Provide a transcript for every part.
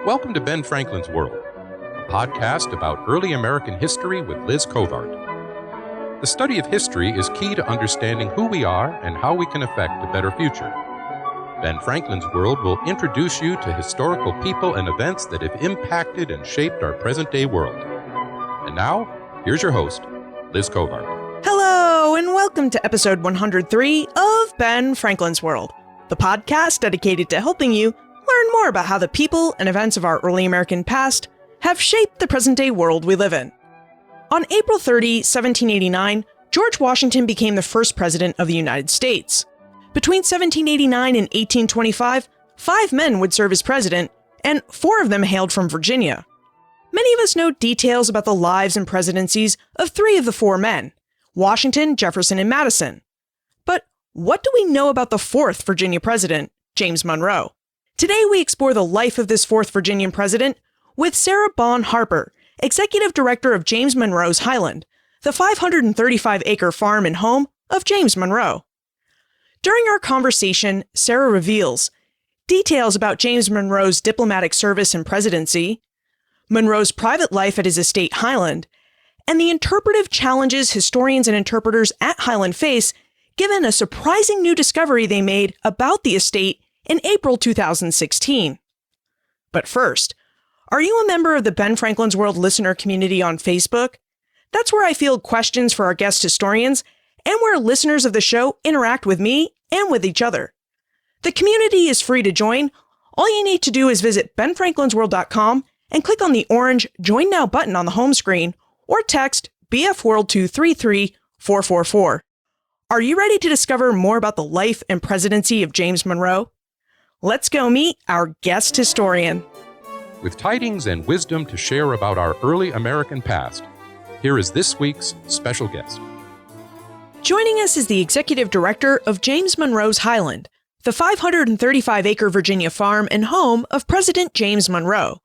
Welcome to Ben Franklin's World, a podcast about early American history with Liz Covart. The study of history is key to understanding who we are and how we can affect a better future. Ben Franklin's World will introduce you to historical people and events that have impacted and shaped our present-day world. And now, here's your host, Liz Covart. Hello, and welcome to episode 103 of Ben Franklin's World, the podcast dedicated to helping you learn more about how the people and events of our early American past have shaped the present-day world we live in. On April 30, 1789, George Washington became the first president of the United States. Between 1789 and 1825, 5 men would serve as president, and 4 of them hailed from Virginia. Many of us know details about the lives and presidencies of 3 of the 4 men, Washington, Jefferson, and Madison. But what do we know about the 4th Virginia president, James Monroe? Today we explore the life of this 4th Virginian president with Sara Bon-Harper, executive director of James Monroe's Highland, the 535-acre farm and home of James Monroe. During our conversation, Sara reveals details about James Monroe's diplomatic service and presidency, Monroe's private life at his estate Highland, and the interpretive challenges historians and interpreters at Highland face given a surprising new discovery they made about the estate in April 2016. But first, are you a member of the Ben Franklin's World listener community on Facebook? That's where I field questions for our guest historians and where listeners of the show interact with me and with each other. The community is free to join. All you need to do is visit benfranklinsworld.com and click on the orange Join Now button on the home screen or text BFWorld to 33444. Are you ready to discover more about the life and presidency of James Monroe? Let's go meet our guest historian. With tidings and wisdom to share about our early American past, here is this week's special guest. Joining us is the executive director of James Monroe's Highland, the 535-acre Virginia farm and home of President James Monroe.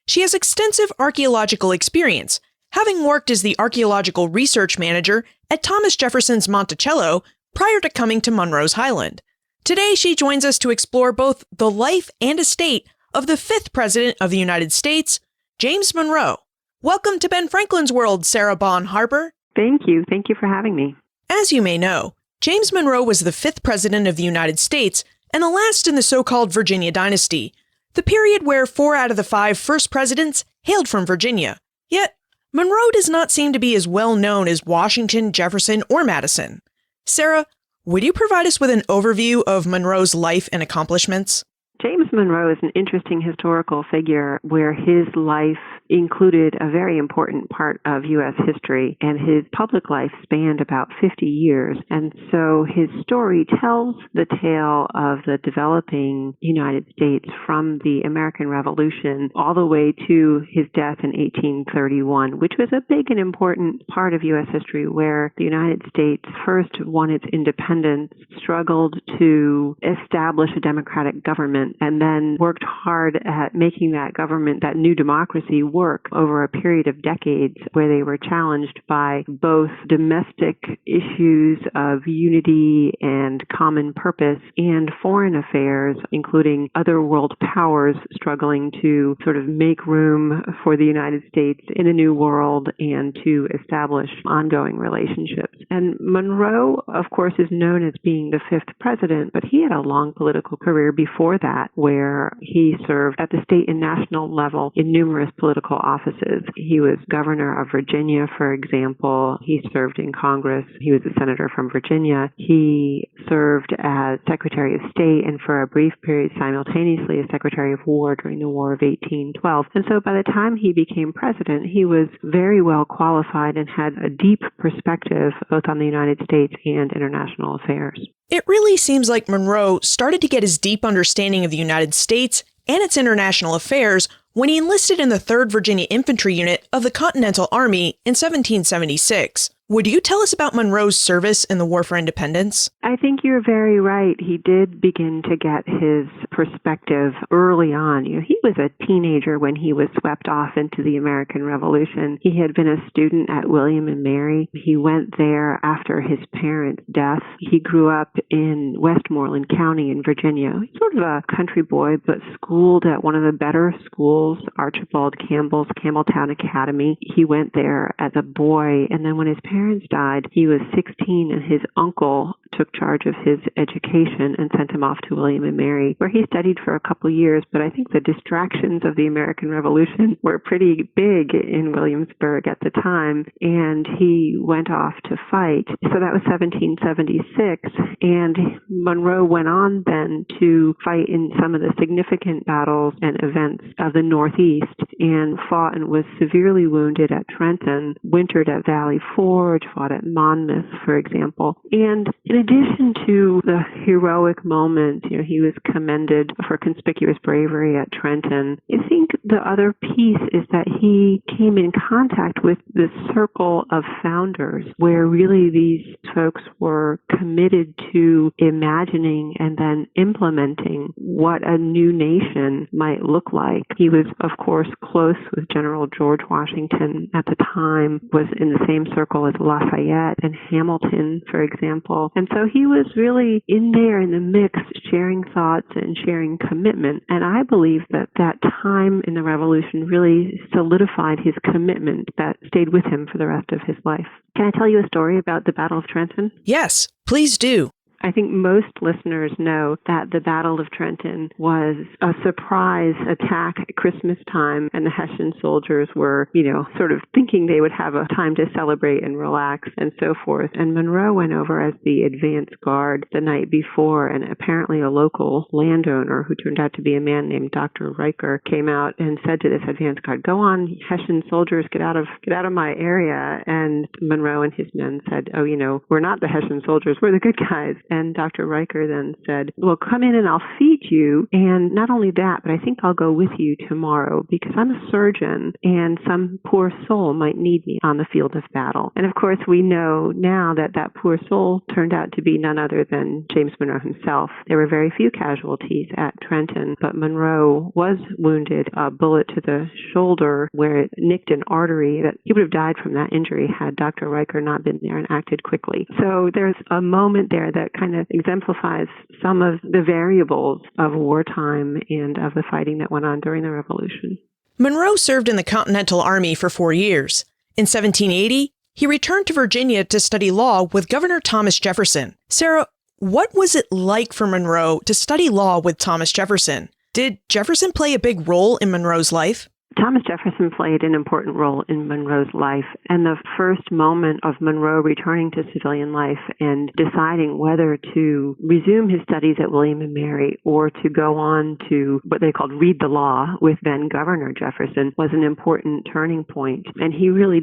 She has extensive archaeological experience, having worked as the archaeological research manager at Thomas Jefferson's Monticello prior to coming to Monroe's Highland. Today, she joins us to explore both the life and estate of the 5th President of the United States, James Monroe. Welcome to Ben Franklin's World, Sara Bon-Harper. Thank you. Thank you for having me. As you may know, James Monroe was the 5th President of the United States and the last in the so-called Virginia dynasty, the period where 4 out of the 5 first presidents hailed from Virginia. Yet, Monroe does not seem to be as well known as Washington, Jefferson, or Madison. Sara, would you provide us with an overview of Monroe's life and accomplishments? James Monroe is an interesting historical figure where his life included a very important part of U.S. history, and his public life spanned about 50 years. And so his story tells the tale of the developing United States from the American Revolution all the way to his death in 1831, which was a big and important part of U.S. history where the United States first won its independence, struggled to establish a democratic government, and then worked hard at making that government, that new democracy, work over a period of decades where they were challenged by both domestic issues of unity and common purpose and foreign affairs, including other world powers struggling to sort of make room for the United States in a new world and to establish ongoing relationships. And Monroe, of course, is known as being the 5th president, but he had a long political career before that, where he served at the state and national level in numerous political offices. He was governor of Virginia, for example. He served in Congress. He was a senator from Virginia. He served as Secretary of State and for a brief period simultaneously as Secretary of War during the War of 1812. And so by the time he became president, he was very well qualified and had a deep perspective both on the United States and international affairs. It really seems like Monroe started to get his deep understanding of the United States and its international affairs when he enlisted in the 3rd Virginia Infantry Unit of the Continental Army in 1776. Would you tell us about Monroe's service in the War for Independence? I think you're very right. He did begin to get his perspective early on. He was a teenager when he was swept off into the American Revolution. He had been a student at William and Mary. He went there after his parents' death. He grew up in Westmoreland County in Virginia. He's sort of a country boy, but schooled at one of the better schools, Archibald Campbell's Campbelltown Academy. He went there as a boy, and then when his parents died, he was 16, and his uncle took charge of his education and sent him off to William and Mary, where he studied for a couple years. But I think the distractions of the American Revolution were pretty big in Williamsburg at the time, and he went off to fight. So that was 1776, and Monroe went on then to fight in some of the significant battles and events of the Northeast, and fought and was severely wounded at Trenton, wintered at Valley Forge, fought at Monmouth, for example. And in addition to the heroic moment, he was commended for conspicuous bravery at Trenton. I think the other piece is that he came in contact with this circle of founders where really these folks were committed to imagining and then implementing what a new nation might look like. He was, of course, close with General George Washington at the time, was in the same circle as Lafayette and Hamilton, for example. And so he was really in there in the mix, sharing thoughts and sharing commitment. And I believe that that time in the Revolution really solidified his commitment that stayed with him for the rest of his life. Can I tell you a story about the Battle of Trenton? Yes, please do. I think most listeners know that the Battle of Trenton was a surprise attack at Christmas time, and the Hessian soldiers were, sort of thinking they would have a time to celebrate and relax and so forth. And Monroe went over as the advance guard the night before, and apparently a local landowner, who turned out to be a man named Dr. Riker, came out and said to this advance guard, "Go on, Hessian soldiers, get out of my area." And Monroe and his men said, "Oh, we're not the Hessian soldiers, we're the good guys." And Dr. Riker then said, "Well, come in and I'll feed you. And not only that, but I think I'll go with you tomorrow because I'm a surgeon and some poor soul might need me on the field of battle." And of course, we know now that that poor soul turned out to be none other than James Monroe himself. There were very few casualties at Trenton, but Monroe was wounded, a bullet to the shoulder where it nicked an artery that he would have died from that injury had Dr. Riker not been there and acted quickly. So there's a moment there that kind of exemplifies some of the variables of wartime and of the fighting that went on during the Revolution. Monroe served in the Continental Army for 4 years. In 1780, he returned to Virginia to study law with Governor Thomas Jefferson. Sarah, what was it like for Monroe to study law with Thomas Jefferson? Did Jefferson play a big role in Monroe's life? Thomas Jefferson played an important role in Monroe's life, and the first moment of Monroe returning to civilian life and deciding whether to resume his studies at William and Mary or to go on to what they called read the law with then Governor Jefferson was an important turning point. And Monroe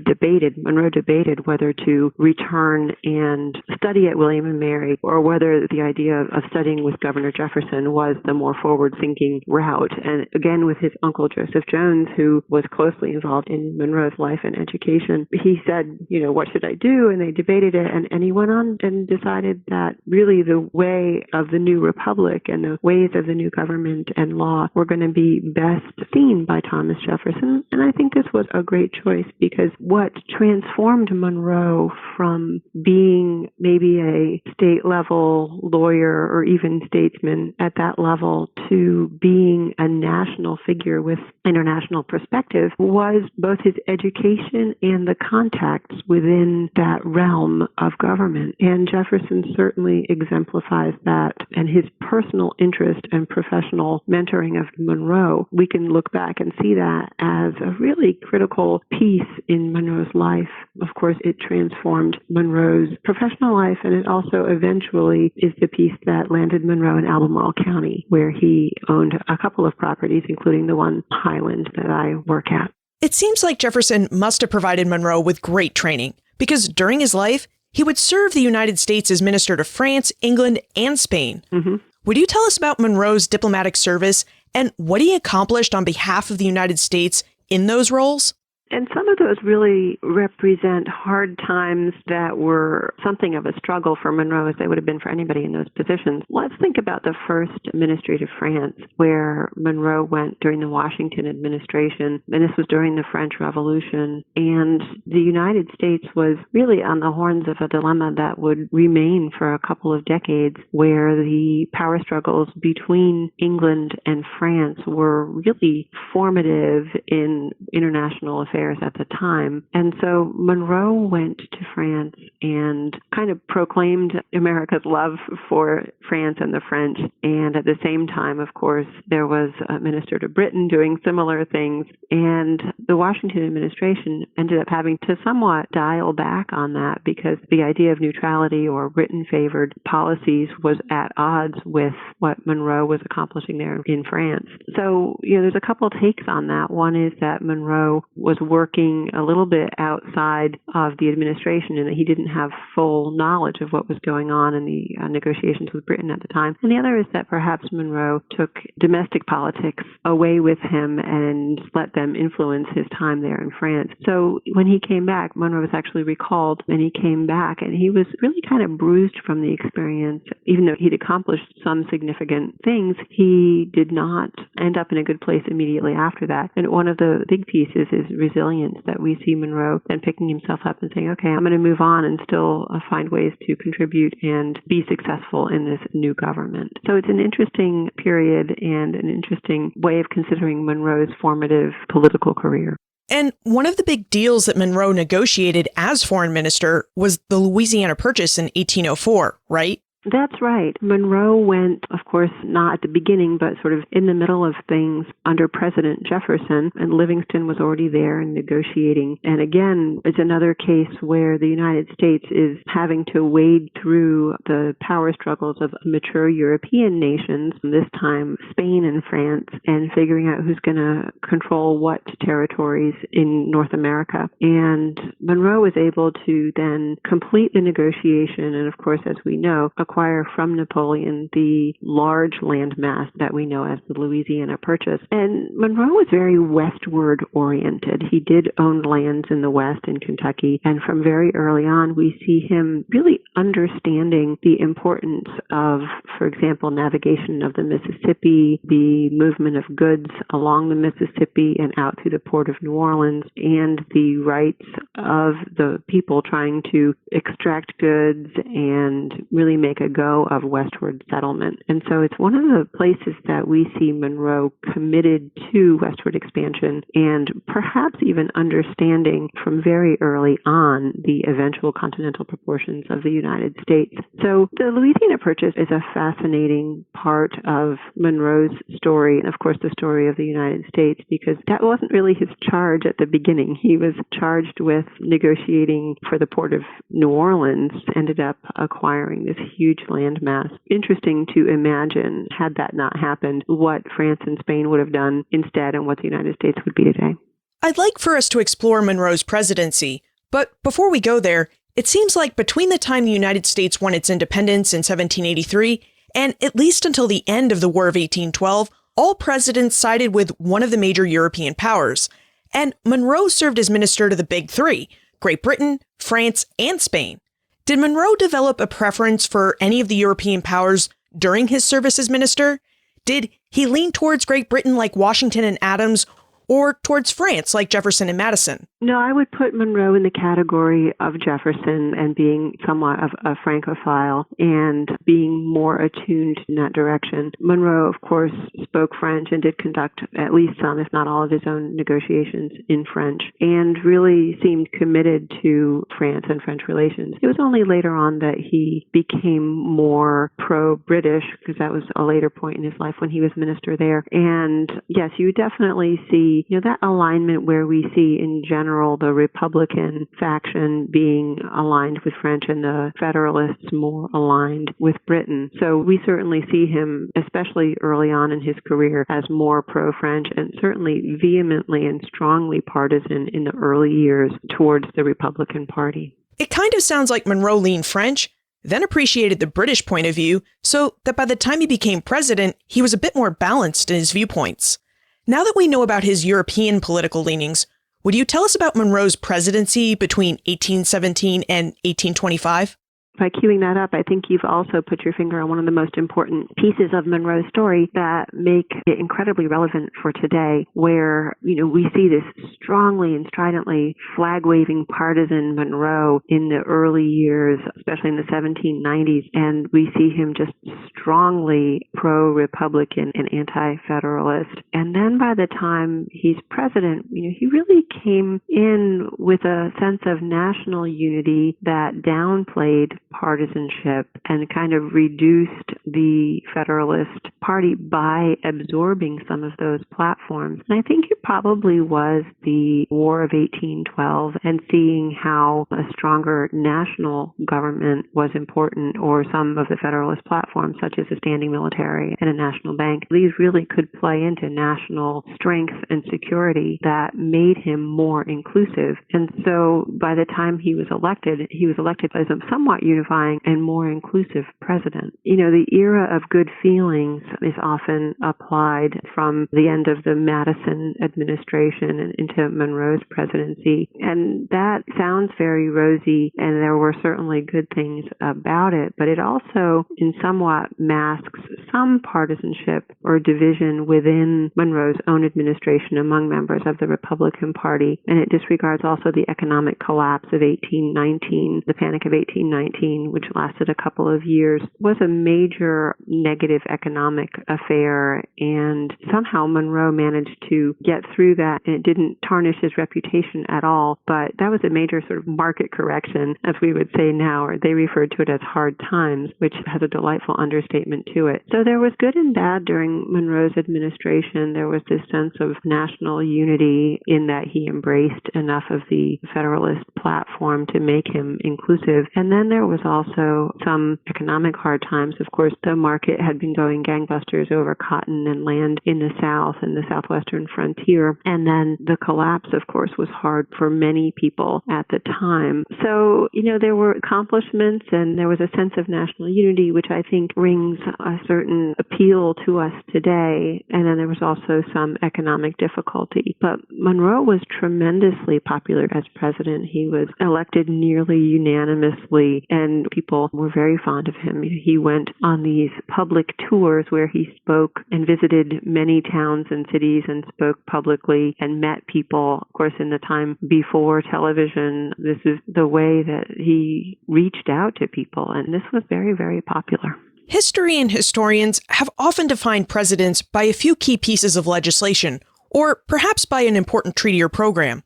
debated whether to return and study at William and Mary or whether the idea of studying with Governor Jefferson was the more forward-thinking route. And again, with his uncle Joseph Jones, who was closely involved in Monroe's life and education, he said, "What should I do?" And they debated it, and he went on and decided that really the way of the new republic and the ways of the new government and law were going to be best seen by Thomas Jefferson. And I think this was a great choice because what transformed Monroe from being maybe a state-level lawyer or even statesman at that level to being a national figure with international perspective was both his education and the contacts within that realm of government. And Jefferson certainly exemplifies that, and his personal interest and professional mentoring of Monroe. We can look back and see that as a really critical piece in Monroe's life. Of course, it transformed Monroe's professional life, and it also eventually is the piece that landed Monroe in Albemarle County, where he owned a couple of properties, including the one Highland that I work at. It seems like Jefferson must have provided Monroe with great training, because during his life, he would serve the United States as minister to France, England, and Spain. Mm-hmm. Would you tell us about Monroe's diplomatic service and what he accomplished on behalf of the United States in those roles? And some of those really represent hard times that were something of a struggle for Monroe, as they would have been for anybody in those positions. Let's think about the first ministry to France, where Monroe went during the Washington administration, and this was during the French Revolution. And the United States was really on the horns of a dilemma that would remain for a couple of decades, where the power struggles between England and France were really formative in international affairs at the time. And so Monroe went to France and kind of proclaimed America's love for France and the French. And at the same time, of course, there was a minister to Britain doing similar things. And the Washington administration ended up having to somewhat dial back on that because the idea of neutrality or Britain-favored policies was at odds with what Monroe was accomplishing there in France. So, there's a couple of takes on that. One is that Monroe was working a little bit outside of the administration and that he didn't have full knowledge of what was going on in the negotiations with Britain at the time. And the other is that perhaps Monroe took domestic politics away with him and let them influence his time there in France. So when he came back, Monroe was actually recalled, and he came back and he was really kind of bruised from the experience. Even though he'd accomplished some significant things, he did not end up in a good place immediately after that. And one of the big pieces is resilience, that we see Monroe then picking himself up and saying, okay, I'm going to move on and still find ways to contribute and be successful in this new government. So it's an interesting period and an interesting way of considering Monroe's formative political career. And one of the big deals that Monroe negotiated as foreign minister was the Louisiana Purchase in 1804, right? That's right. Monroe went, of course, not at the beginning, but sort of in the middle of things under President Jefferson, and Livingston was already there and negotiating. And again, it's another case where the United States is having to wade through the power struggles of mature European nations, this time Spain and France, and figuring out who's going to control what territories in North America. And Monroe was able to then complete the negotiation, and of course, as we know, acquire from Napoleon the large landmass that we know as the Louisiana Purchase. And Monroe was very westward oriented. He did own lands in the West in Kentucky, and from very early on we see him really understanding the importance of, for example, navigation of the Mississippi, the movement of goods along the Mississippi and out through the port of New Orleans, and the rights of the people trying to extract goods and really make a go of westward settlement. And so it's one of the places that we see Monroe committed to westward expansion and perhaps even understanding from very early on the eventual continental proportions of the United States. So the Louisiana Purchase is a fascinating part of Monroe's story, and of course the story of the United States, because that wasn't really his charge at the beginning. He was charged with negotiating for the port of New Orleans, ended up acquiring this huge landmass. Interesting to imagine, had that not happened, what France and Spain would have done instead and what the United States would be today. I'd like for us to explore Monroe's presidency, but before we go there, it seems like between the time the United States won its independence in 1783 and at least until the end of the War of 1812, all presidents sided with one of the major European powers. And Monroe served as minister to the Big Three, Great Britain, France, and Spain. Did Monroe develop a preference for any of the European powers during his service as minister? Did he lean towards Great Britain like Washington and Adams, or towards France like Jefferson and Madison? No, I would put Monroe in the category of Jefferson and being somewhat of a Francophile and being more attuned in that direction. Monroe, of course, spoke French and did conduct at least some, if not all, of his own negotiations in French, and really seemed committed to France and French relations. It was only later on that he became more pro-British, because that was a later point in his life when he was minister there. And yes, you definitely see that alignment where we see in general the Republican faction being aligned with French and the Federalists more aligned with Britain. So we certainly see him, especially early on in his career, as more pro-French and certainly vehemently and strongly partisan in the early years towards the Republican Party. It kind of sounds like Monroe leaned French, then appreciated the British point of view, so that by the time he became president, he was a bit more balanced in his viewpoints. Now that we know about his European political leanings, Would you tell us about Monroe's presidency between 1817 and 1825? By queuing that up, I think you've also put your finger on one of the most important pieces of Monroe's story that make it incredibly relevant for today, where, we see this strongly and stridently flag-waving partisan Monroe in the early years, especially in the 1790s, and we see him just strongly pro-Republican and anti-Federalist. And then by the time he's president, he really came in with a sense of national unity that downplayed partisanship and kind of reduced the Federalist Party by absorbing some of those platforms. And I think it probably was the War of 1812 and seeing how a stronger national government was important, or some of the Federalist platforms, such as a standing military and a national bank. These really could play into national strength and security that made him more inclusive. And so by the time he was elected as a somewhat unifying and more inclusive president. The era of good feelings is often applied from the end of the Madison administration and into Monroe's presidency. And that sounds very rosy, and there were certainly good things about it, but it also in somewhat masks some partisanship or division within Monroe's own administration among members of the Republican Party. And it disregards also the economic collapse of 1819, the Panic of 1819, which lasted a couple of years, was a major negative economic affair. And somehow Monroe managed to get through that, and it didn't tarnish his reputation at all. But that was a major sort of market correction, as we would say now, or they referred to it as hard times, which has a delightful understatement to it. So there was good and bad during Monroe's administration. There was this sense of national unity in that he embraced enough of the Federalist platform to make him inclusive. And then there was also some economic hard times. Of course, the market had been going gangbusters over cotton and land in the South and the southwestern frontier. And then the collapse, of course, was hard for many people at the time. So, there were accomplishments and there was a sense of national unity, which I think brings a certain appeal to us today. And then there was also some economic difficulty. But Monroe was tremendously popular as president. He was elected nearly unanimously, and people were very fond of him. He went on these public tours where he spoke and visited many towns and cities and spoke publicly and met people. Of course, in the time before television, this is the way that he reached out to people, and this was very, very popular. History and historians have often defined presidents by a few key pieces of legislation, or perhaps by an important treaty or program.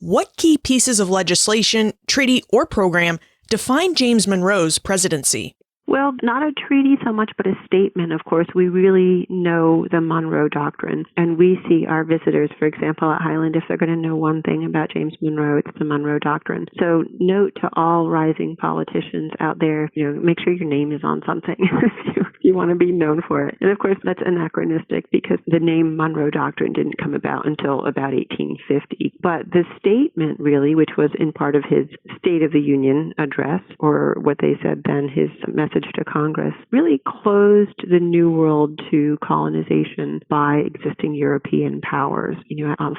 What key pieces of legislation, treaty, or program define James Monroe's presidency? Well, not a treaty so much, but a statement. Of course, we really know the Monroe Doctrine, and we see our visitors, for example, at Highland, if they're going to know one thing about James Monroe, it's the Monroe Doctrine. So note to all rising politicians out there, make sure your name is on something if you want to be known for it. And of course, that's anachronistic because the name Monroe Doctrine didn't come about until about 1850. But the statement really, which was in part of his State of the Union address, or what they said then, his message to Congress, really closed the New World to colonization by existing European powers.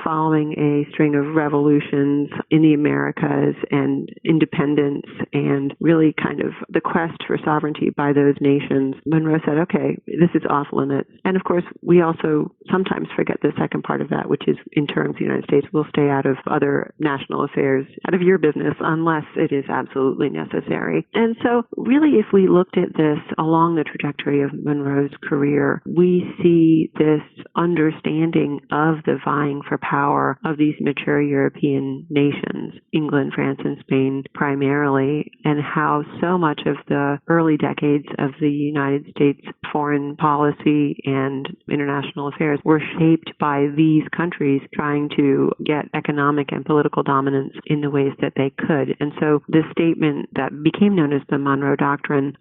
Following a string of revolutions in the Americas and independence and really kind of the quest for sovereignty by those nations, Monroe said, okay, this is off limits. And of course, we also sometimes forget the second part of that, which is in terms the United States will stay out of other national affairs, out of your business, unless it is absolutely necessary. And so really, if we looked at this along the trajectory of Monroe's career, we see this understanding of the vying for power of these mature European nations, England, France, and Spain primarily, and how so much of the early decades of the United States foreign policy and international affairs were shaped by these countries trying to get economic and political dominance in the ways that they could. And so this statement that became known as the Monroe Doctrine,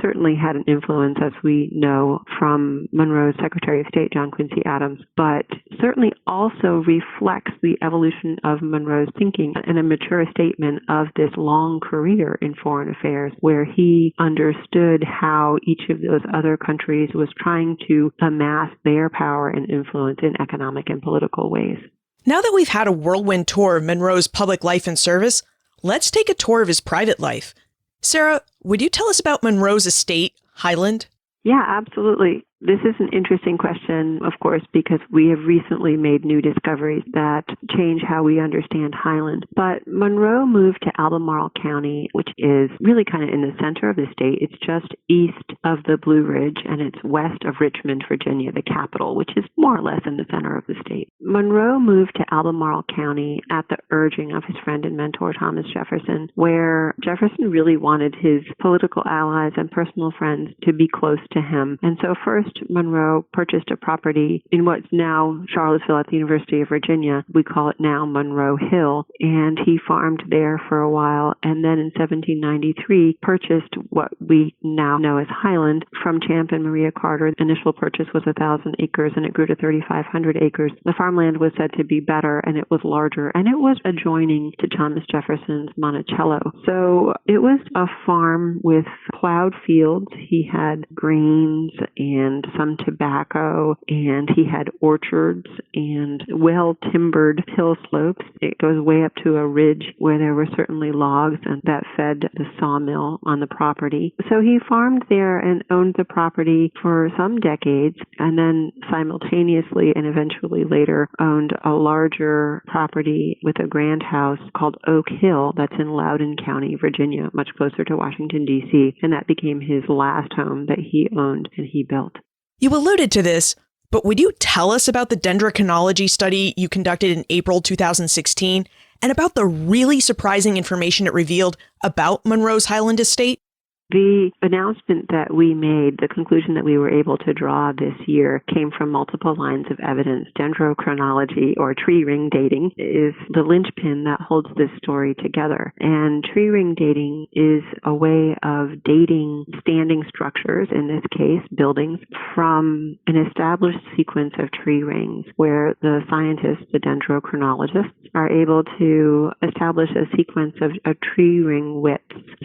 certainly had an influence, as we know, from Monroe's Secretary of State, John Quincy Adams, but certainly also reflects the evolution of Monroe's thinking and a mature statement of this long career in foreign affairs, where he understood how each of those other countries was trying to amass their power and influence in economic and political ways. Now that we've had a whirlwind tour of Monroe's public life and service, let's take a tour of his private life. Sara, would you tell us about Monroe's estate, Highland? Yeah, absolutely. This is an interesting question, of course, because we have recently made new discoveries that change how we understand Highland. But Monroe moved to Albemarle County, which is really kind of in the center of the state. It's just east of the Blue Ridge, and it's west of Richmond, Virginia, the capital, which is more or less in the center of the state. Monroe moved to Albemarle County at the urging of his friend and mentor, Thomas Jefferson, where Jefferson really wanted his political allies and personal friends to be close to him. And so first, Monroe purchased a property in what's now Charlottesville at the University of Virginia. We call it now Monroe Hill, and he farmed there for a while, and then in 1793 purchased what we now know as Highland from Champ and Maria Carter. The initial purchase was 1,000 acres, and it grew to 3,500 acres. The farmland was said to be better, and it was larger, and it was adjoining to Thomas Jefferson's Monticello. So it was a farm with plowed fields. He had grains and some tobacco, and he had orchards and well-timbered hill slopes. It goes way up to a ridge where there were certainly logs and that fed the sawmill on the property. So he farmed there and owned the property for some decades, and then simultaneously and eventually later owned a larger property with a grand house called Oak Hill that's in Loudoun County, Virginia, much closer to Washington, D.C., and that became his last home that he owned and he built. You alluded to this, but would you tell us about the dendrochronology study you conducted in April 2016 and about the really surprising information it revealed about Monroe's Highland estate? The announcement that we made, the conclusion that we were able to draw this year, came from multiple lines of evidence. Dendrochronology, or tree ring dating, is the linchpin that holds this story together. And tree ring dating is a way of dating standing structures, in this case buildings, from an established sequence of tree rings, where the scientists, the dendrochronologists, are able to establish a sequence of tree ring widths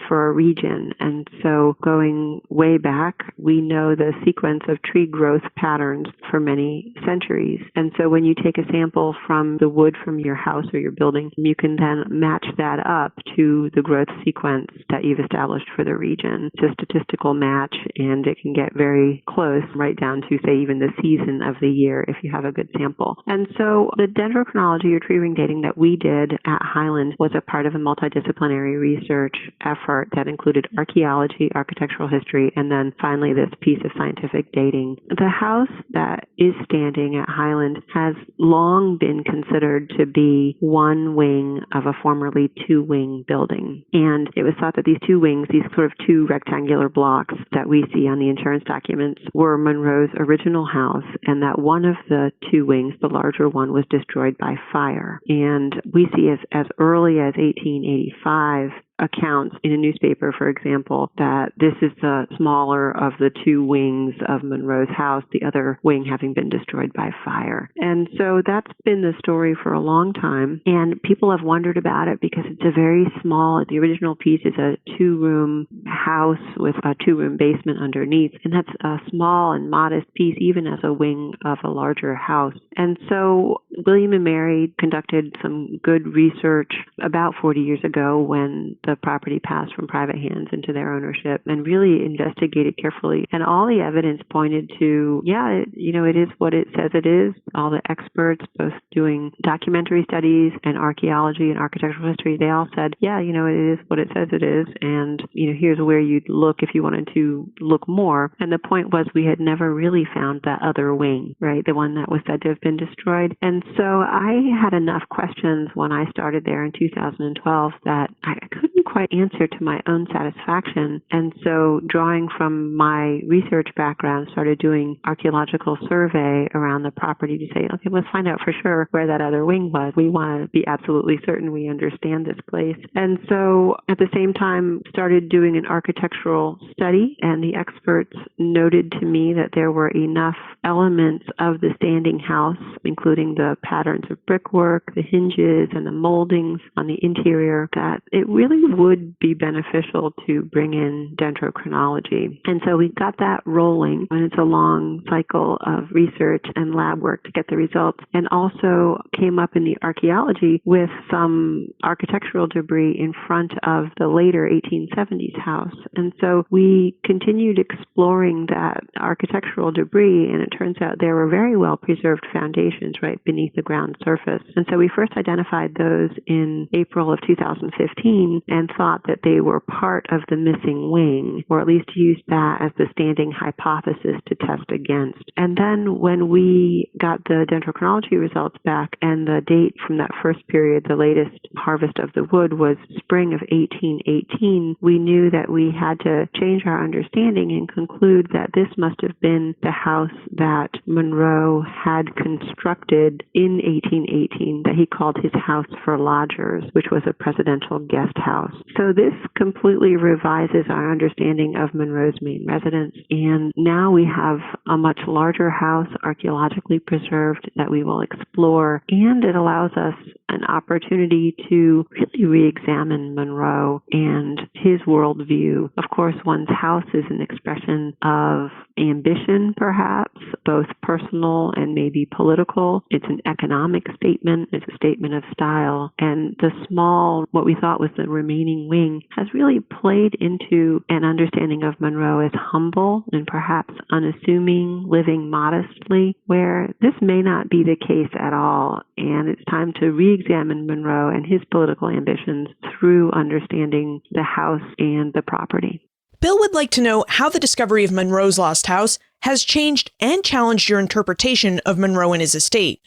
for a region. And so going way back, we know the sequence of tree growth patterns for many centuries. And so when you take a sample from the wood from your house or your building, you can then match that up to the growth sequence that you've established for the region. It's a statistical match, and it can get very close, right down to, say, even the season of the year if you have a good sample. And so the dendrochronology or tree ring dating that we did at Highland was a part of a multidisciplinary research effort that included archaeology, architectural history, and then finally this piece of scientific dating. The house that is standing at Highland has long been considered to be one wing of a formerly two-wing building. And it was thought that these two wings, these sort of two rectangular blocks that we see on the insurance documents, were Monroe's original house, and that one of the two wings, the larger one, was destroyed by fire. And we see as early as 1885 accounts in a newspaper, for example, that this is the smaller of the two wings of Monroe's house, the other wing having been destroyed by fire. And so that's been the story for a long time, and people have wondered about it because it's a very small, the original piece is a two-room house with a two-room basement underneath, and that's a small and modest piece even as a wing of a larger house. And so William and Mary conducted some good research about 40 years ago when the property passed from private hands into their ownership, and really investigated carefully. And all the evidence pointed to, it is what it says it is. All the experts, both doing documentary studies and archaeology and architectural history, they all said, it is what it says it is. And, here's where you'd look if you wanted to look more. And the point was we had never really found that other wing, right? The one that was said to have been destroyed. And so I had enough questions when I started there in 2012 that I couldn't quite answer to my own satisfaction. And so drawing from my research background, started doing archaeological survey around the property to say, okay, let's find out for sure where that other wing was. We want to be absolutely certain we understand this place. And so at the same time, started doing an architectural study, and the experts noted to me that there were enough elements of the standing house, including the patterns of brickwork, the hinges, and the moldings on the interior, that it really would be beneficial to bring in dendrochronology. And so we got that rolling, and it's a long cycle of research and lab work to get the results, and also came up in the archaeology with some architectural debris in front of the later 1870s house. And so we continued exploring that architectural debris, and it turns out there were very well preserved foundations right beneath the ground surface. And so we first identified those in April of 2015 and thought that they were part of the missing wing, or at least used that as the standing hypothesis to test against. And then when we got the dendrochronology results back, and the date from that first period, the latest harvest of the wood, was spring of 1818, we knew that we had to change our understanding and conclude that this must have been the house that Monroe had constructed in 1818, that he called his house for lodgers, which was a presidential guest house. So this completely revises our understanding of Monroe's main residence, and now we have a much larger house, archaeologically preserved, that we will explore, and it allows us an opportunity to really re-examine Monroe and his worldview. Of course, one's house is an expression of ambition, perhaps, both personal and maybe political. It's an economic statement. It's a statement of style. And the small, what we thought was the remaining wing, has really played into an understanding of Monroe as humble and perhaps unassuming, living modestly, where this may not be the case at all. And it's time to re-examine Monroe and his political ambitions through understanding the house and the property. Bill would like to know how the discovery of Monroe's lost house has changed and challenged your interpretation of Monroe and his estate.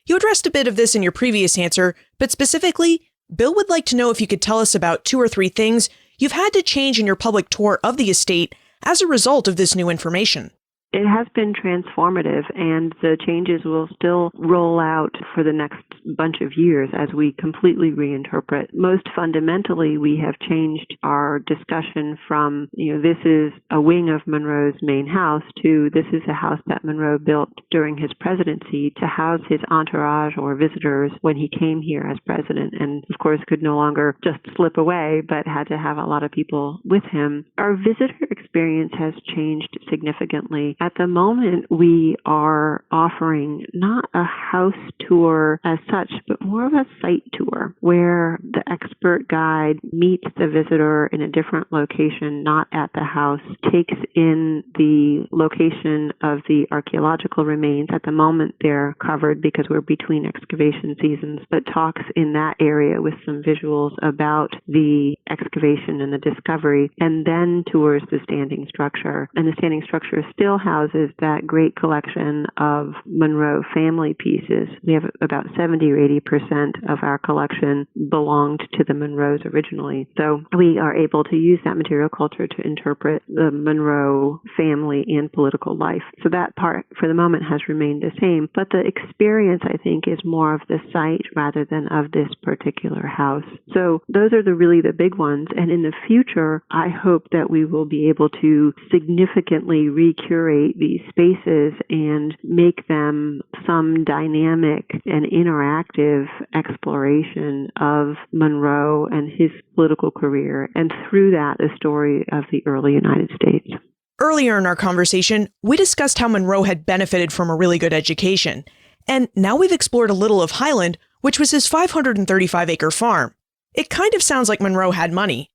You addressed a bit of this in your previous answer, but specifically, Bill would like to know if you could tell us about 2 or 3 things you've had to change in your public tour of the estate as a result of this new information. It has been transformative, and the changes will still roll out for the next bunch of years as we completely reinterpret. Most fundamentally, we have changed our discussion from, this is a wing of Monroe's main house, to this is a house that Monroe built during his presidency to house his entourage or visitors when he came here as president, and of course could no longer just slip away, but had to have a lot of people with him. Our visitor experience has changed significantly. At the moment, we are offering not a house tour as such, but more of a site tour where the expert guide meets the visitor in a different location, not at the house, takes in the location of the archaeological remains. At the moment, they're covered because we're between excavation seasons, but talks in that area with some visuals about the excavation and the discovery, and then tours the standing structure. And the standing structure still houses that great collection of Monroe family pieces. We have about 70 or 80% of our collection belonged to the Monroes originally. So we are able to use that material culture to interpret the Monroe family and political life. So that part, for the moment, has remained the same. But the experience, I think, is more of the site rather than of this particular house. So those are really the big ones. And in the future, I hope that we will be able to significantly recurate these spaces and make them some dynamic and interactive exploration of Monroe and his political career, and through that, the story of the early United States. Earlier in our conversation, we discussed how Monroe had benefited from a really good education. And now we've explored a little of Highland, which was his 535-acre farm. It kind of sounds like Monroe had money.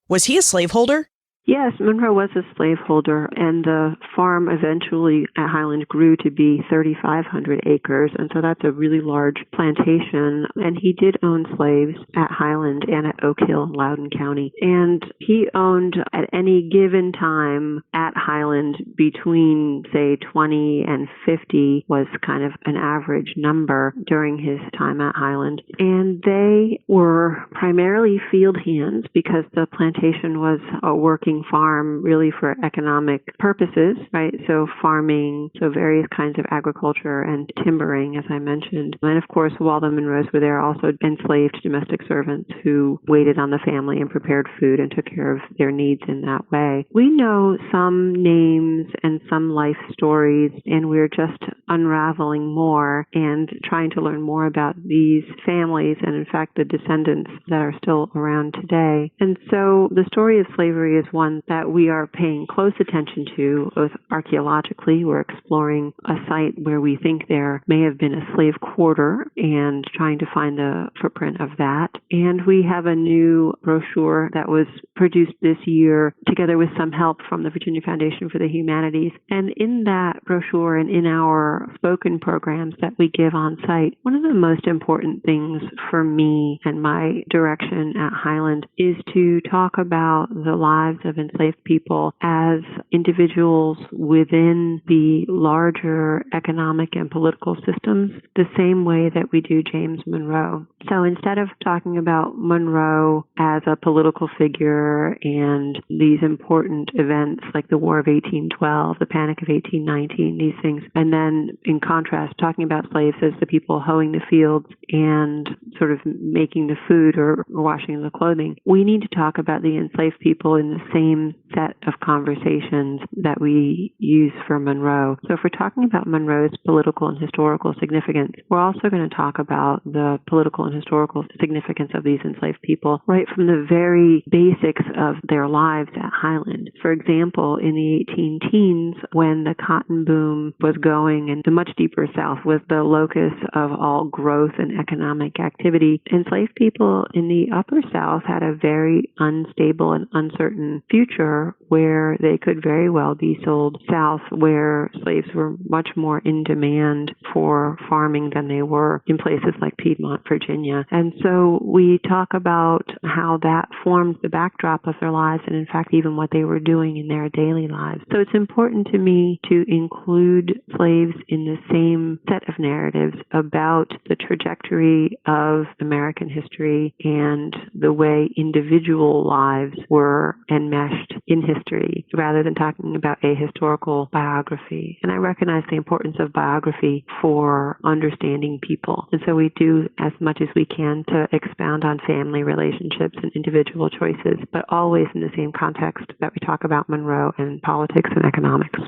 Was he a slaveholder? Yes, Monroe was a slaveholder, and the farm eventually at Highland grew to be 3,500 acres, and so that's a really large plantation. And he did own slaves at Highland and at Oak Hill in Loudoun County. And he owned at any given time at Highland between, say, 20 and 50 was kind of an average number during his time at Highland. And they were primarily field hands because the plantation was a working using farm really for economic purposes, right? So farming, so various kinds of agriculture and timbering, as I mentioned. And of course, while the Monroes were there, also enslaved domestic servants who waited on the family and prepared food and took care of their needs in that way. We know some names and some life stories, and we're just unraveling more and trying to learn more about these families and, in fact, the descendants that are still around today. And so the story of slavery is one that we are paying close attention to, both archaeologically. We're exploring a site where we think there may have been a slave quarter and trying to find the footprint of that. And we have a new brochure that was produced this year together with some help from the Virginia Foundation for the Humanities. And in that brochure and in our spoken programs that we give on site, one of the most important things for me and my direction at Highland is to talk about the lives of enslaved people as individuals within the larger economic and political systems, the same way that we do James Monroe. So instead of talking about Monroe as a political figure and these important events like the War of 1812, the Panic of 1819, these things, and then in contrast, talking about slaves as the people hoeing the fields and sort of making the food or washing the clothing, we need to talk about the enslaved people in the same set of conversations that we use for Monroe. So if we're talking about Monroe's political and historical significance, we're also going to talk about the political and historical significance of these enslaved people right from the very basics of their lives at Highland. For example, in the 18-teens, when the cotton boom was going and the much deeper South was the locus of all growth and economic activity, enslaved people in the upper South had a very unstable and uncertain future where they could very well be sold south, where slaves were much more in demand for farming than they were in places like Piedmont, Virginia. And so we talk about how that formed the backdrop of their lives and, in fact, even what they were doing in their daily lives. So it's important to me to include slaves in the same set of narratives about the trajectory of American history and the way individual lives were enmeshed in history, rather than talking about a historical biography. And I recognize the importance of biography for understanding people. And so we do as much as we can to expound on family relationships and individual choices, but always in the same context that we talk about Monroe and politics and economics.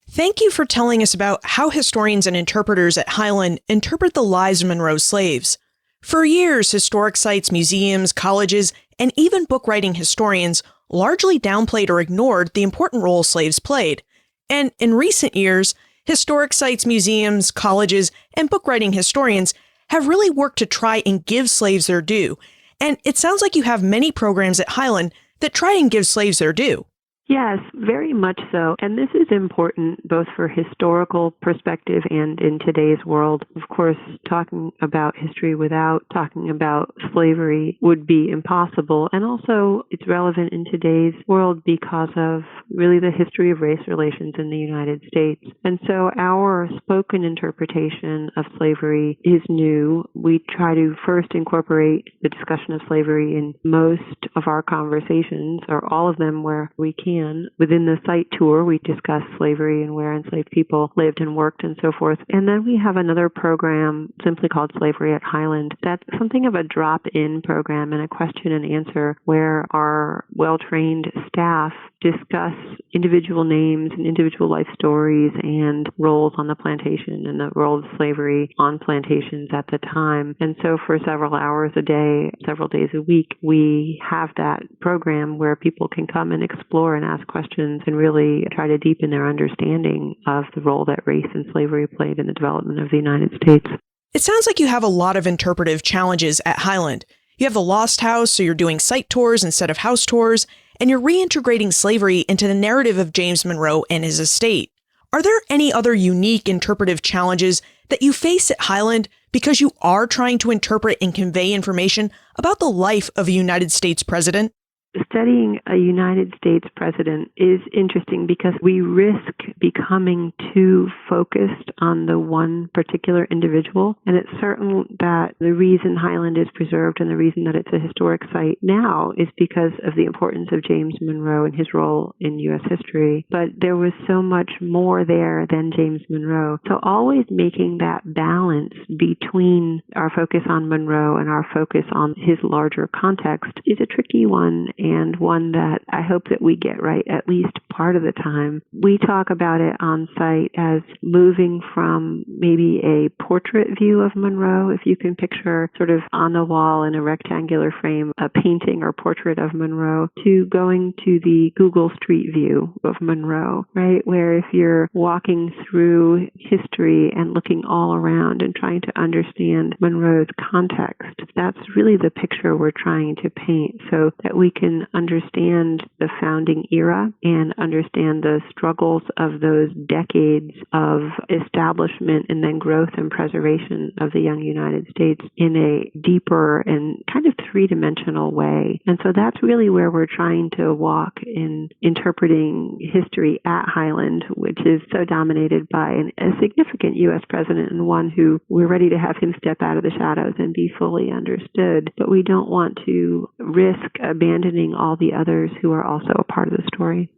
Thank you for telling us about how historians and interpreters at Highland interpret the lives of Monroe's slaves. For years, historic sites, museums, colleges, and even book-writing historians largely downplayed or ignored the important role slaves played. And in recent years, historic sites, museums, colleges, and book-writing historians have really worked to try and give slaves their due. And it sounds like you have many programs at Highland that try and give slaves their due. Yes, very much so. And this is important both for historical perspective and in today's world. Of course, talking about history without talking about slavery would be impossible. And also, it's relevant in today's world because of really the history of race relations in the United States. And so our spoken interpretation of slavery is new. We try to first incorporate the discussion of slavery in most of our conversations, or all of them where we can. Within the site tour, we discuss slavery and where enslaved people lived and worked and so forth. And then we have another program simply called Slavery at Highland. That's something of a drop-in program and a question and answer where our well-trained staff discuss individual names and individual life stories and roles on the plantation and the role of slavery on plantations at the time. And so for several hours a day, several days a week, we have that program where people can come and explore and ask questions and really try to deepen their understanding of the role that race and slavery played in the development of the United States. It sounds like you have a lot of interpretive challenges at Highland. You have the Lost House, so you're doing site tours instead of house tours, and you're reintegrating slavery into the narrative of James Monroe and his estate. Are there any other unique interpretive challenges that you face at Highland because you are trying to interpret and convey information about the life of a United States president? studying a United States president is interesting because we risk becoming too focused on the one particular individual. And it's certain that the reason Highland is preserved and the reason that it's a historic site now is because of the importance of James Monroe and his role in U.S. history. But there was so much more there than James Monroe. So always making that balance between our focus on Monroe and our focus on his larger context is a tricky one, and one that I hope that we get right at least part of the time. We talk about it on site as moving from maybe a portrait view of Monroe, if you can picture sort of on the wall in a rectangular frame a painting or portrait of Monroe, to going to the Google Street View of Monroe, right? Where if you're walking through history and looking all around and trying to understand Monroe's context, that's really the picture we're trying to paint, so that we can understand the founding era and understand the struggles of those decades of establishment and then growth and preservation of the young United States in a deeper and kind of three-dimensional way. And so that's really where we're trying to walk in interpreting history at Highland, which is so dominated by a significant U.S. president and one who we're ready to have him step out of the shadows and be fully understood. But we don't want to risk abandoning all the others who are also a part of the story.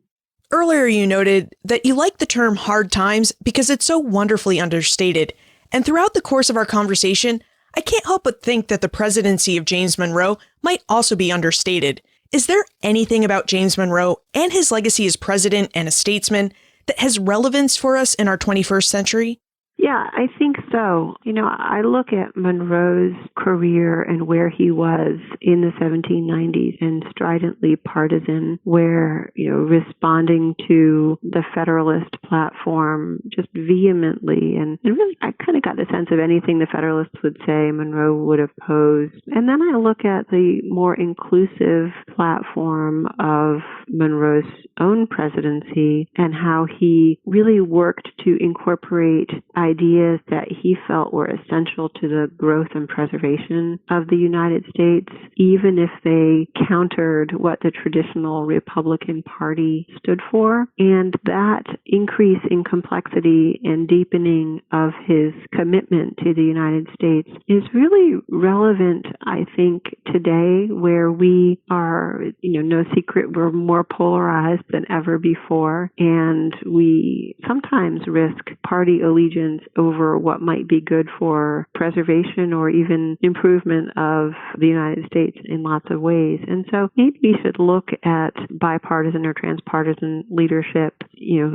Earlier, you noted that you like the term hard times because it's so wonderfully understated. And throughout the course of our conversation, I can't help but think that the presidency of James Monroe might also be understated. Is there anything about James Monroe and his legacy as president and a statesman that has relevance for us in our 21st century? Yeah, I think so. I look at Monroe's career and where he was in the 1790s and stridently partisan, where, responding to the Federalist platform just vehemently. And really, I kind of got the sense of anything the Federalists would say, Monroe would oppose. And then I look at the more inclusive platform of Monroe's own presidency and how he really worked to incorporate ideas that he felt were essential to the growth and preservation of the United States, even if they countered what the traditional Republican Party stood for. And that increase in complexity and deepening of his commitment to the United States is really relevant, I think, today, where we are, no secret, we're more polarized than ever before, and we sometimes risk party allegiance over what might be good for preservation or even improvement of the United States in lots of ways. And so maybe we should look at bipartisan or transpartisan leadership,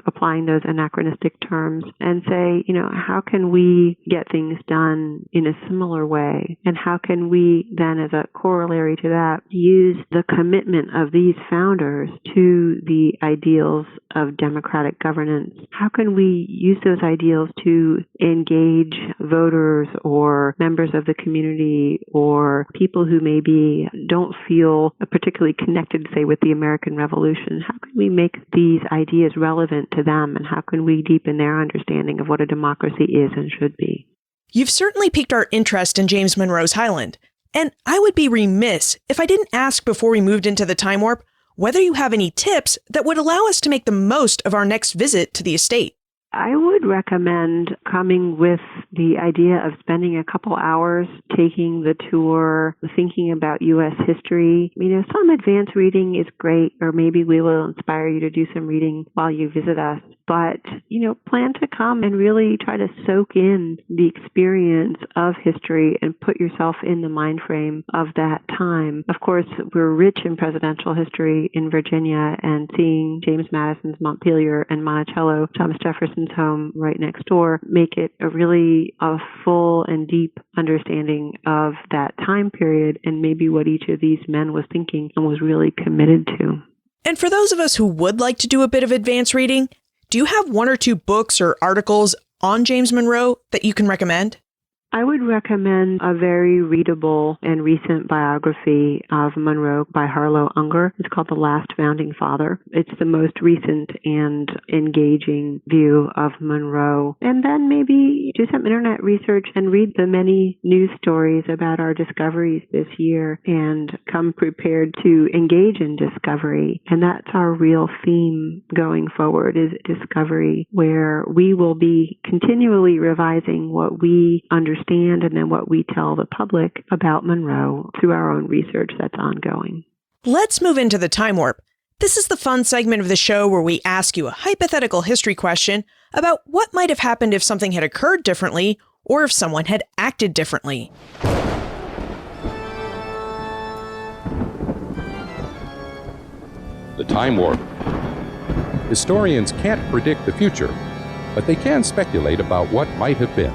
applying those anachronistic terms, and say, how can we get things done in a similar way? And how can we then, as a corollary to that, use the commitment of these founders to the ideals of democratic governance? How can we use those ideals to engage voters or members of the community or people who maybe don't feel particularly connected, say, with the American Revolution? How can we make these ideas relevant to them, and how can we deepen their understanding of what a democracy is and should be? You've certainly piqued our interest in James Monroe's Highland, and I would be remiss if I didn't ask before we moved into the time warp whether you have any tips that would allow us to make the most of our next visit to the estate. I would recommend coming with the idea of spending a couple hours taking the tour, thinking about U.S. history. Some advanced reading is great, or maybe we will inspire you to do some reading while you visit us. But, plan to come and really try to soak in the experience of history and put yourself in the mind frame of that time. Of course, we're rich in presidential history in Virginia, and seeing James Madison's Montpelier and Monticello, Thomas Jefferson's home right next door, make it a full and deep understanding of that time period and maybe what each of these men was thinking and was really committed to. And for those of us who would like to do a bit of advanced reading, do you have one or two books or articles on James Monroe that you can recommend? I would recommend a very readable and recent biography of Monroe by Harlow Unger. It's called The Last Founding Father. It's the most recent and engaging view of Monroe. And then maybe do some internet research and read the many news stories about our discoveries this year and come prepared to engage in discovery. And that's our real theme going forward, is discovery, where we will be continually revising what we understand and then what we tell the public about Monroe through our own research that's ongoing. Let's move into the time warp. This is the fun segment of the show where we ask you a hypothetical history question about what might have happened if something had occurred differently or if someone had acted differently. The time warp. Historians can't predict the future, but they can speculate about what might have been.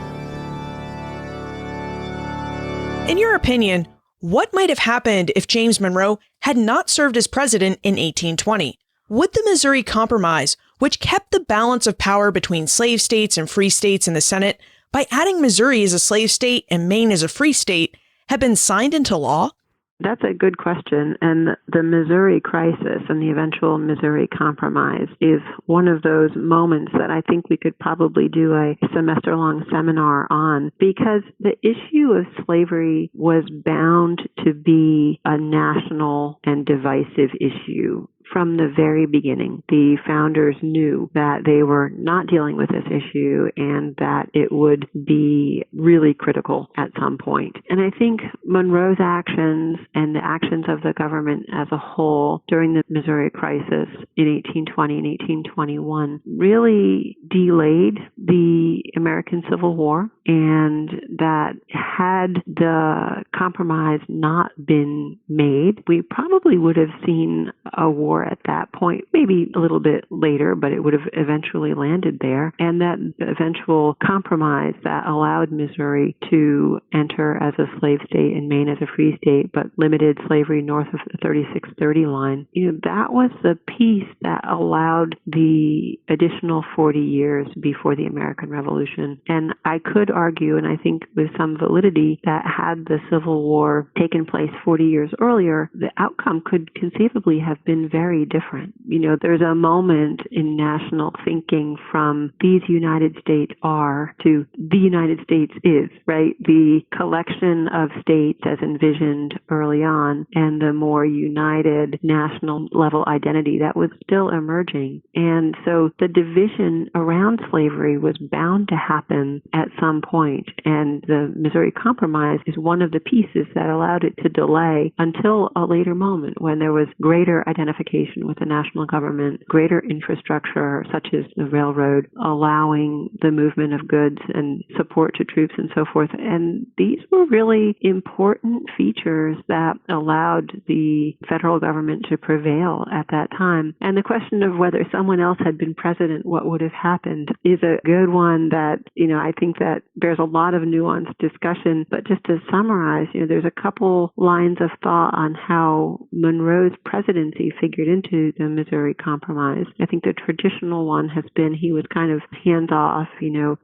In your opinion, what might have happened if James Monroe had not served as president in 1820? Would the Missouri Compromise, which kept the balance of power between slave states and free states in the Senate by adding Missouri as a slave state and Maine as a free state, have been signed into law? That's a good question. And the Missouri crisis and the eventual Missouri Compromise is one of those moments that I think we could probably do a semester-long seminar on, because the issue of slavery was bound to be a national and divisive issue. From the very beginning, the founders knew that they were not dealing with this issue and that it would be really critical at some point. And I think Monroe's actions and the actions of the government as a whole during the Missouri crisis in 1820 and 1821 really delayed the American Civil War, and that had the compromise not been made, we probably would have seen a war at that point, maybe a little bit later, but it would have eventually landed there. And that eventual compromise that allowed Missouri to enter as a slave state and Maine as a free state, but limited slavery north of the 3630 line, that was the piece that allowed the additional 40 years before the American Revolution. And I could argue, and I think with some validity, that had the Civil War taken place 40 years earlier, the outcome could conceivably have been very different. There's a moment in national thinking from these United States are to the United States is, right? The collection of states as envisioned early on and the more united national level identity that was still emerging. And so the division around slavery was bound to happen at some point. And the Missouri Compromise is one of the pieces that allowed it to delay until a later moment when there was greater identification with the national government, greater infrastructure such as the railroad, allowing the movement of goods and support to troops and so forth. And these were really important features that allowed the federal government to prevail at that time. And the question of whether someone else had been president, what would have happened, is a good one that, I think that there's a lot of nuanced discussion. But just to summarize, there's a couple lines of thought on how Monroe's presidency figured into the Missouri Compromise. I think the traditional one has been he was kind of hands off,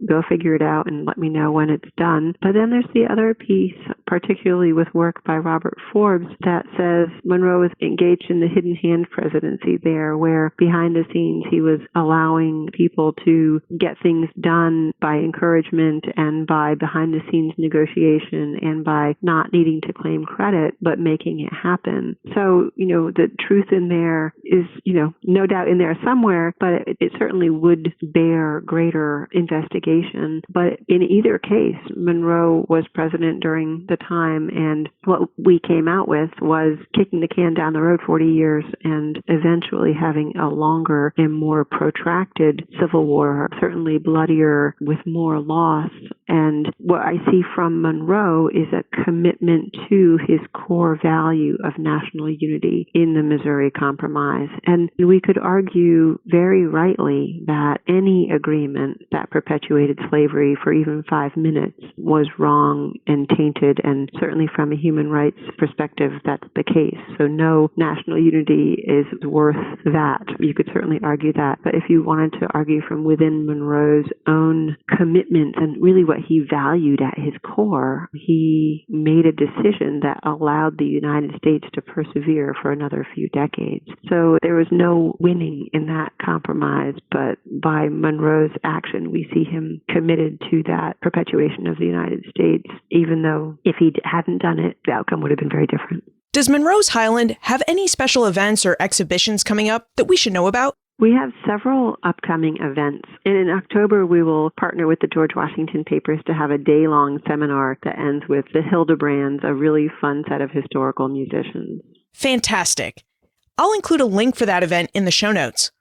go figure it out and let me know when it's done. But then there's the other piece, particularly with work by Robert Forbes, that says Monroe was engaged in the hidden hand presidency there, where behind the scenes he was allowing people to get things done by encouragement and by behind the scenes negotiation and by not needing to claim credit, but making it happen. So, the truth in there is, no doubt in there somewhere, but it certainly would bear greater investigation. But in either case, Monroe was president during the time, and what we came out with was kicking the can down the road 40 years and eventually having a longer and more protracted Civil War, certainly bloodier with more loss. And what I see from Monroe is a commitment to his core value of national unity in the Missouri Compromise. And we could argue very rightly that any agreement that perpetuated slavery for even 5 minutes was wrong and tainted and certainly from a human rights perspective, that's the case. So no national unity is worth that. You could certainly argue that. But if you wanted to argue from within Monroe's own commitment and really what he valued at his core, he made a decision that allowed the United States to persevere for another few decades. So there was no winning in that compromise, but by Monroe's action, we see him committed to that perpetuation of the United States, even though if he hadn't done it, the outcome would have been very different. Does Monroe's Highland have any special events or exhibitions coming up that we should know about? We have several upcoming events. And in October, we will partner with the George Washington Papers to have a day-long seminar that ends with the Hildebrands, a really fun set of historical musicians. Fantastic. I'll include a link for that event in the show notes.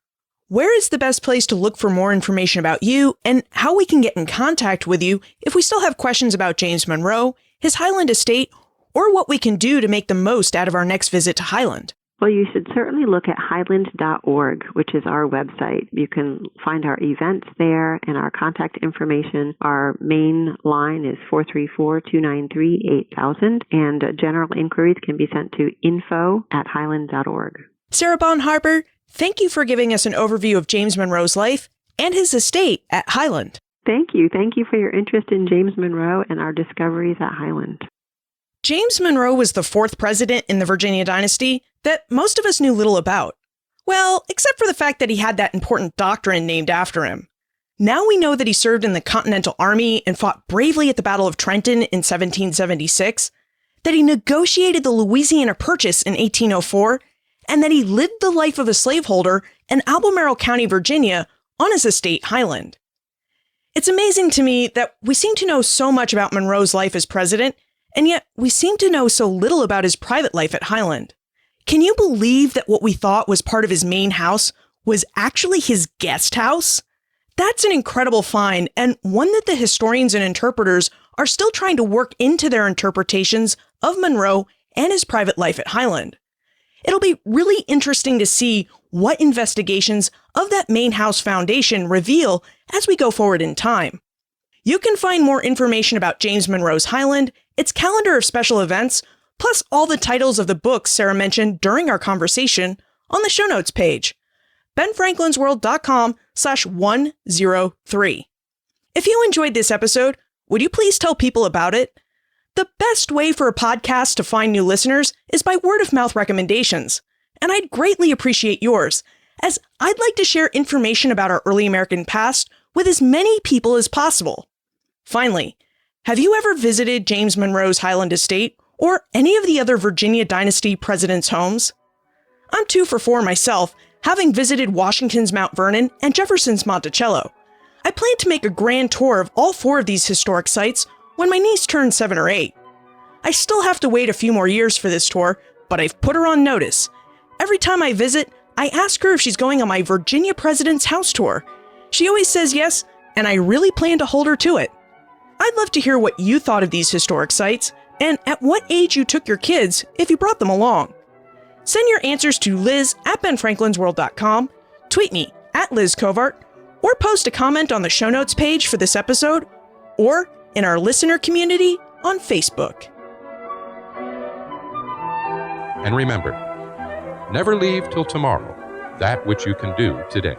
Where is the best place to look for more information about you and how we can get in contact with you if we still have questions about James Monroe, his Highland estate, or what we can do to make the most out of our next visit to Highland? Well, you should certainly look at highland.org, which is our website. You can find our events there and our contact information. Our main line is 434-293-8000, and general inquiries can be sent to info@highland.org. Sara Bon-Harper, thank you for giving us an overview of James Monroe's life and his estate at Highland. Thank you. Thank you for your interest in James Monroe and our discoveries at Highland. James Monroe was the fourth president in the Virginia dynasty that most of us knew little about. Well, except for the fact that he had that important doctrine named after him. Now we know that he served in the Continental Army and fought bravely at the Battle of Trenton in 1776, that he negotiated the Louisiana Purchase in 1804, and that he lived the life of a slaveholder in Albemarle County, Virginia, on his estate, Highland. It's amazing to me that we seem to know so much about Monroe's life as president, and yet we seem to know so little about his private life at Highland. Can you believe that what we thought was part of his main house was actually his guest house? That's an incredible find, and one that the historians and interpreters are still trying to work into their interpretations of Monroe and his private life at Highland. It'll be really interesting to see what investigations of that main house foundation reveal as we go forward in time. You can find more information about James Monroe's Highland, its calendar of special events, plus all the titles of the books Sara mentioned during our conversation on the show notes page, benfranklinsworld.com/103. If you enjoyed this episode, would you please tell people about it? The best way for a podcast to find new listeners is by word-of-mouth recommendations, and I'd greatly appreciate yours, as I'd like to share information about our early American past with as many people as possible. Finally, have you ever visited James Monroe's Highland estate or any of the other Virginia dynasty presidents' homes? I'm 2 for 4 myself, having visited Washington's Mount Vernon and Jefferson's Monticello. I plan to make a grand tour of all 4 of these historic sites when my niece turns 7 or 8. I still have to wait a few more years for this tour, but I've put her on notice. Every time I visit, I ask her if she's going on my Virginia President's House tour. She always says yes, and I really plan to hold her to it. I'd love to hear what you thought of these historic sites, and at what age you took your kids if you brought them along. Send your answers to liz@benfranklinsworld.com, tweet me @LizCovart, or post a comment on the show notes page for this episode, or in our listener community on Facebook. And remember, never leave till tomorrow that which you can do today.